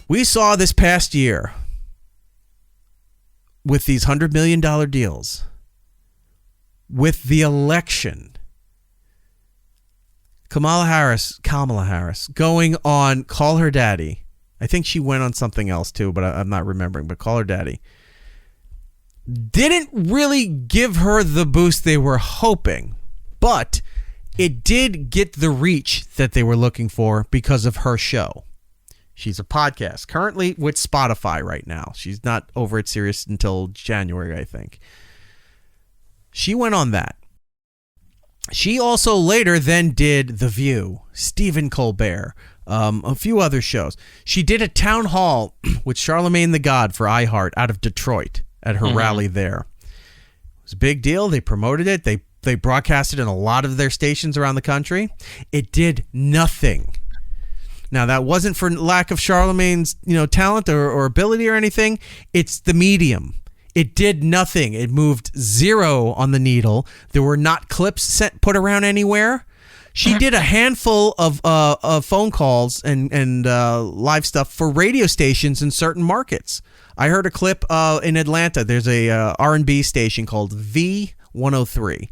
We saw this past year with these $100 million deals, with the election, Kamala Harris going on Call Her Daddy. I think she went on something else too, but I'm not remembering, but Call Her Daddy didn't really give her the boost they were hoping, but it did get the reach that they were looking for because of her show. She's a podcast currently with Spotify right now. She's not over at Sirius until January, I think. She went on that. She also later then did The View, Stephen Colbert, a few other shows. She did a town hall with Charlemagne the God for iHeart out of Detroit at her rally there. It was a big deal. They promoted it. They broadcasted in a lot of their stations around the country. It did nothing. Now, that wasn't for lack of Charlemagne's, talent or ability or anything. It's the medium. It did nothing. It moved zero on the needle. There were not clips put around anywhere. She did a handful of phone calls and live stuff for radio stations in certain markets. I heard a clip in Atlanta. There's a R&B station called V103,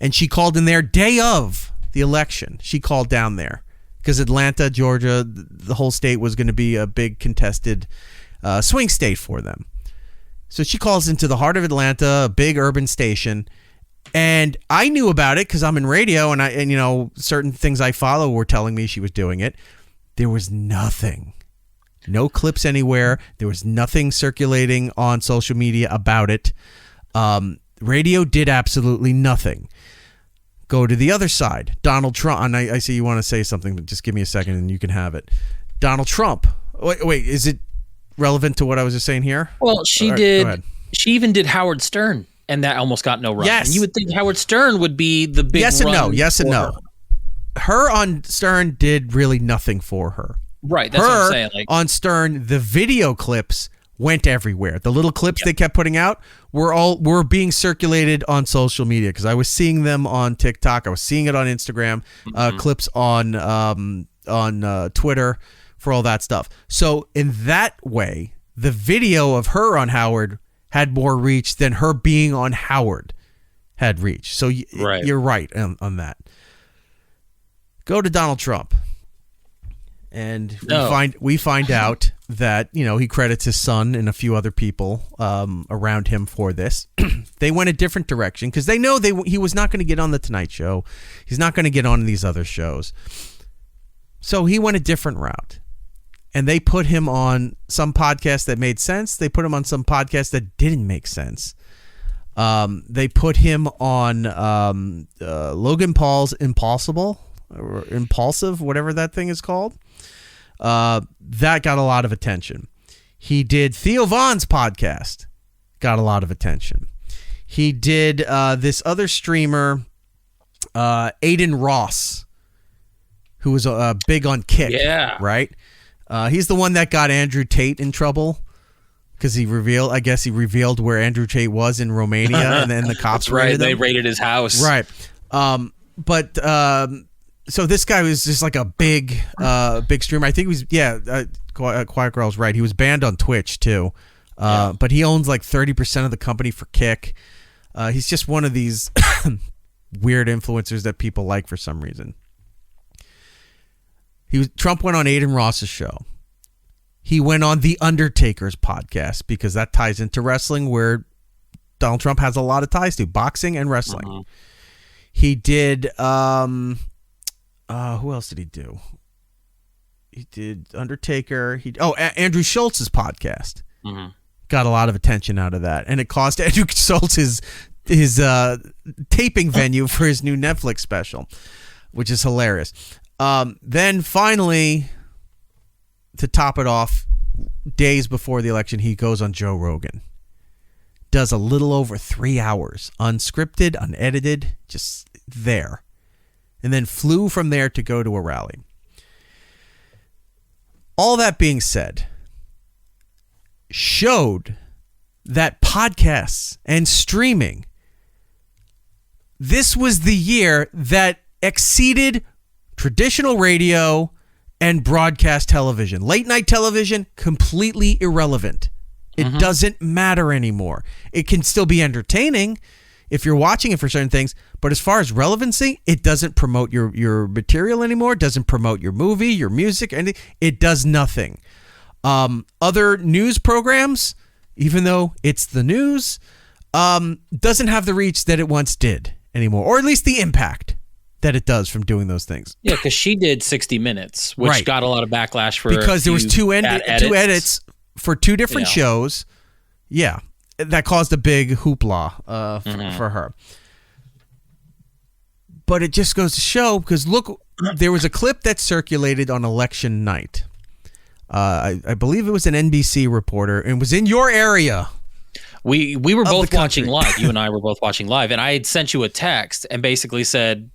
and she called in there day of the election. She called down there because Atlanta, Georgia, the whole state was going to be a big contested swing state for them. So she calls into the heart of Atlanta, a big urban station, and I knew about it because I'm in radio, and certain things I follow were telling me she was doing it. There was nothing. No clips anywhere. There was nothing circulating on social media about it. Radio did absolutely nothing. Go to the other side. Donald Trump. And I see you want to say something, but just give me a second and you can have it. Donald Trump. Wait, is it relevant to what I was just saying here? Well, she did. She even did Howard Stern, and that almost got no run. Yes. And you would think Howard Stern would be the big yes and run no. Yes and no. Her on Stern did really nothing for her. Right, that's what I'm saying. On Stern, the video clips went everywhere. The little clips they kept putting out were being circulated on social media because I was seeing them on TikTok. I was seeing it on Instagram, clips on Twitter for all that stuff. So in that way, the video of her on Howard had more reach than her being on Howard had reach. So you're right on that. Go to Donald Trump. And we find out that, he credits his son and a few other people around him for this. They went a different direction because they know he was not going to get on The Tonight Show. He's not going to get on these other shows. So he went a different route. And they put him on some podcasts that made sense. They put him on some podcasts that didn't make sense. They put him on Logan Paul's Impossible or Impulsive, whatever that thing is called. That got a lot of attention. He did Theo Von's podcast, got a lot of attention. He did this other streamer, Aiden Ross, who was big on Kick, right? He's the one that got Andrew Tate in trouble because he revealed where Andrew Tate was in Romania, and then the cops raided him. They raided his house, right? So this guy was just like a big streamer. I think he was, Quiet Girl's right. He was banned on Twitch too, but he owns like 30% of the company for Kick. He's just one of these weird influencers that people like for some reason. Trump went on Aiden Ross's show. He went on The Undertaker's podcast because that ties into wrestling, where Donald Trump has a lot of ties to boxing and wrestling. He did. Who else did he do? He did Undertaker. Andrew Schultz's podcast. Got a lot of attention out of that, and it cost Andrew Schultz his taping venue for his new Netflix special, which is hilarious. Then finally, to top it off, days before the election, he goes on Joe Rogan. Does a little over 3 hours, unscripted, unedited, just there. And then flew from there to go to a rally. All that being said, showed that podcasts and streaming, this was the year that exceeded traditional radio and broadcast television. Late night television, completely irrelevant. It doesn't matter anymore. It can still be entertaining if you're watching it for certain things, but as far as relevancy, it doesn't promote your material anymore. It doesn't promote your movie, your music, anything. It does nothing. Other news programs, even though it's the news, doesn't have the reach that it once did anymore, or at least the impact that it does from doing those things. Yeah, because she did 60 Minutes, which got a lot of backlash for because there was two edits for two different shows. Yeah, that caused a big hoopla for her. But it just goes to show, because look, there was a clip that circulated on election night. I believe it was an NBC reporter, and was in your area. We were both watching live. You and I were both watching live, and I had sent you a text and basically said,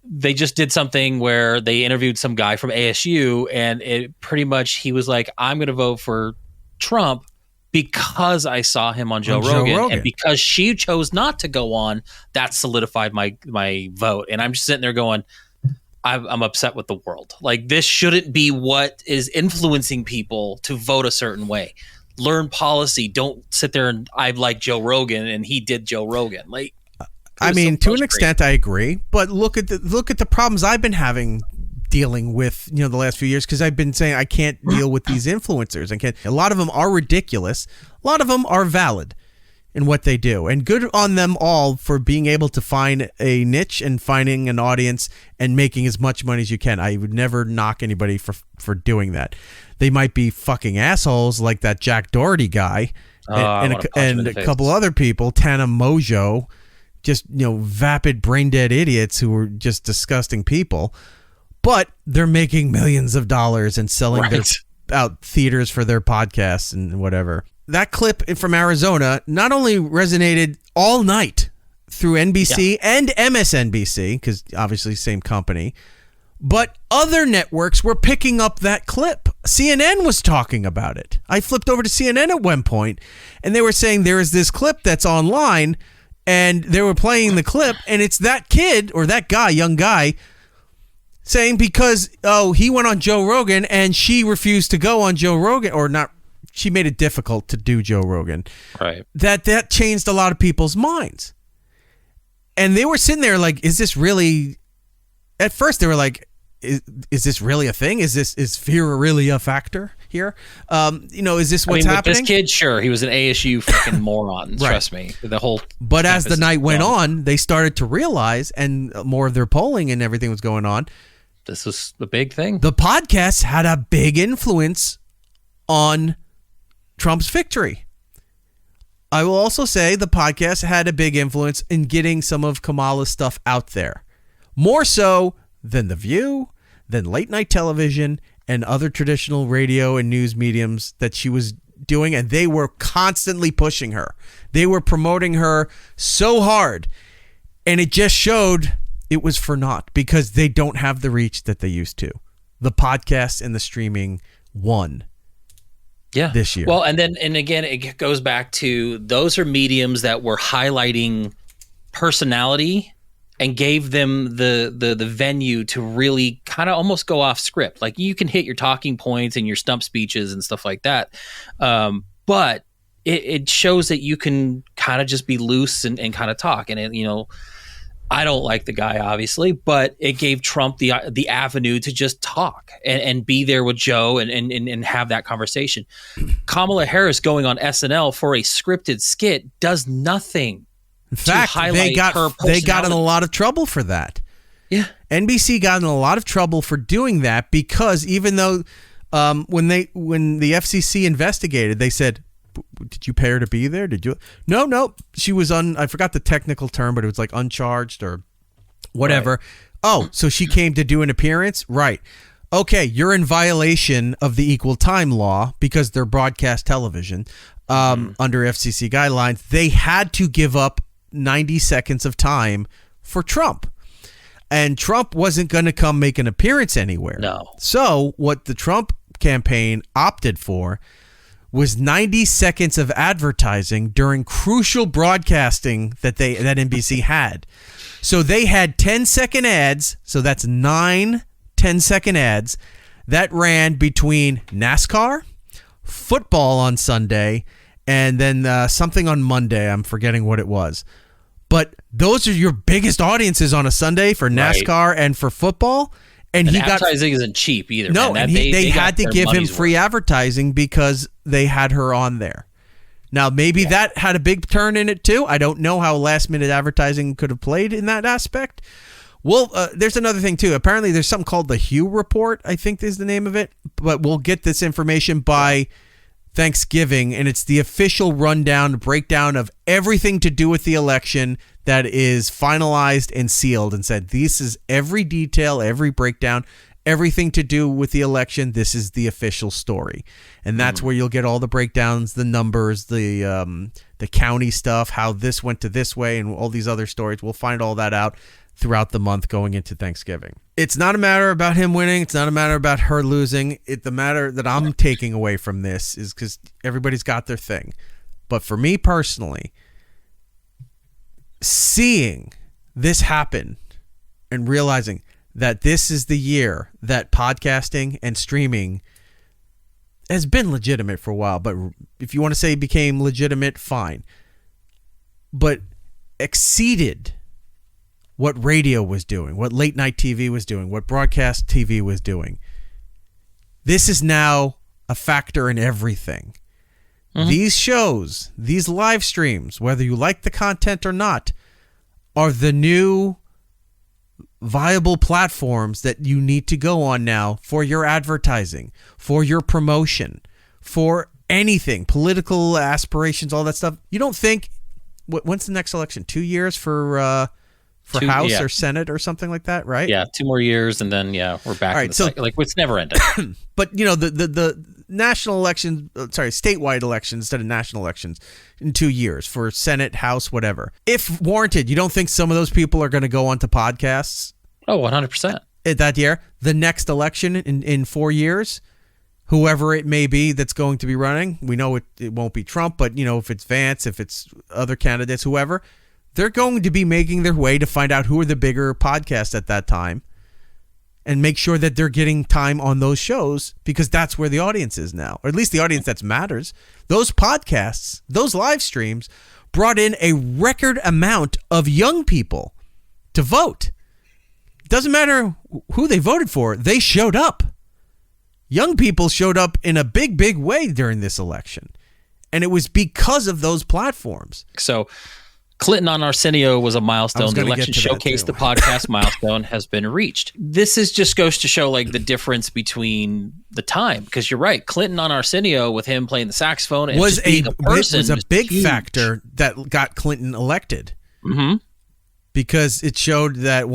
they just did something where they interviewed some guy from ASU, and it pretty much, he was like, I'm going to vote for Trump because I saw him on Joe Rogan, and because she chose not to go on, that solidified my vote. And I'm just sitting there going, I'm upset with the world. Like, this shouldn't be what is influencing people to vote a certain way. Learn policy. Don't sit there and I like Joe Rogan and he did Joe Rogan. Like, I mean, to an extent, I agree. But look at the problems I've been dealing with, the last few years, because I've been saying I can't deal with these influencers. A lot of them are ridiculous. A lot of them are valid in what they do, and good on them all for being able to find a niche and finding an audience and making as much money as you can. I would never knock anybody for doing that. They might be fucking assholes like that Jack Doherty guy and a couple other people, Tana Mojo, just vapid brain dead idiots who were just disgusting people. But they're making millions of dollars and selling out theaters for their podcasts and whatever. That clip from Arizona not only resonated all night through NBC and MSNBC, because obviously same company, but other networks were picking up that clip. CNN was talking about it. I flipped over to CNN at one point, and they were saying there is this clip that's online, and they were playing the clip, and it's that kid or that guy, young guy, saying because he went on Joe Rogan and she refused to go on Joe Rogan, or not, she made it difficult to do Joe Rogan. Right. That changed a lot of people's minds. And they were sitting there like, is this really, at first they were like, is this really a thing? Is fear really a factor here? Is this what's happening? This kid, sure, he was an ASU fucking moron. Trust me. But as the night went on, they started to realize, and more of their polling and everything was going on, this was the big thing. The podcast had a big influence on Trump's victory. I will also say the podcast had a big influence in getting some of Kamala's stuff out there. More so than The View, than late night television, and other traditional radio and news mediums that she was doing, and they were constantly pushing her. They were promoting her so hard, and it just showed it was for naught because they don't have the reach that they used to. The podcast and the streaming won. Yeah. This year. Well, and again, it goes back to those are mediums that were highlighting personality and gave them the venue to really kind of almost go off script. Like, you can hit your talking points and your stump speeches and stuff like that. But it shows that you can kind of just be loose and kind of talk. And I don't like the guy, obviously, but it gave Trump the avenue to just talk and be there with Joe and have that conversation. Kamala Harris going on SNL for a scripted skit does nothing. In fact, they got in a lot of trouble for that. Yeah, NBC got in a lot of trouble for doing that because even though when the FCC investigated, they said, did you pay her to be there? Did you? No. She was I forgot the technical term, but it was like uncharged or whatever. Right. Oh, so she came to do an appearance? Right. Okay, you're in violation of the equal time law because they're broadcast television under FCC guidelines. They had to give up 90 seconds of time for Trump. And Trump wasn't going to come make an appearance anywhere. No. So what the Trump campaign opted for was 90 seconds of advertising during crucial broadcasting that NBC had. So they had 10-second ads, so that's 9 10-second ads that ran between NASCAR, football on Sunday, and then something on Monday. I'm forgetting what it was. But those are your biggest audiences on a Sunday for NASCAR and for football. And he advertising isn't cheap either. No, man. and they had to give him free advertising because they had her on there. Now, maybe that had a big turn in it too. I don't know how last-minute advertising could have played in that aspect. Well, there's another thing too. Apparently, there's something called the Hugh Report, I think is the name of it. But we'll get this information by Thanksgiving, and it's the official rundown, breakdown of everything to do with the election that is finalized and sealed and said, this is every detail, every breakdown, everything to do with the election. This is the official story. And that's where you'll get all the breakdowns, the numbers, the county stuff, how this went to this way, and all these other stories. We'll find all that out throughout the month going into Thanksgiving. It's not a matter about him winning. It's not a matter about her losing. The matter that I'm taking away from this is because everybody's got their thing. But for me personally, seeing this happen and realizing that this is the year that podcasting and streaming has been legitimate for a while, but if you want to say became legitimate, fine. But exceeded what radio was doing, what late night TV was doing, what broadcast TV was doing. This is now a factor in everything. These shows, these live streams, whether you like the content or not, are the new viable platforms that you need to go on now for your advertising, for your promotion, for anything, political aspirations, all that stuff. You don't think, when's the next election? 2 years for House or Senate or something like that, right? Yeah, 2 more years, and then we're back. All right, so like it's never ending. But the national election, statewide elections instead of national elections in 2 years for Senate, House, whatever. If warranted, you don't think some of those people are going to go onto podcasts? Oh, 100%. That year, the next election in 4 years, whoever it may be that's going to be running, we know it won't be Trump, but if it's Vance, if it's other candidates, whoever, they're going to be making their way to find out who are the bigger podcasts at that time and make sure that they're getting time on those shows because that's where the audience is now, or at least the audience that matters. Those podcasts, those live streams brought in a record amount of young people to vote. Doesn't matter who they voted for. They showed up. Young people showed up in a big, big way during this election. And it was because of those platforms. So Clinton on Arsenio was a milestone. The election showcase, the podcast milestone has been reached. This just goes to show like the difference between the time, because you're right. Clinton on Arsenio with him playing the saxophone and was a big huge factor that got Clinton elected. Mm-hmm. Because it showed that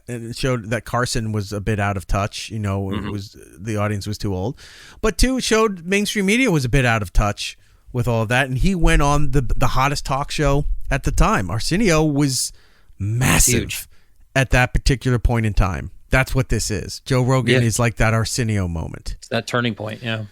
it showed that Carson was a bit out of touch. It was the audience was too old. But two, it showed mainstream media was a bit out of touch with all of that, and he went on the hottest talk show at the time. Arsenio was massive at that particular point in time. That's what this is. Joe Rogan is like that Arsenio moment. It's that turning point, yeah.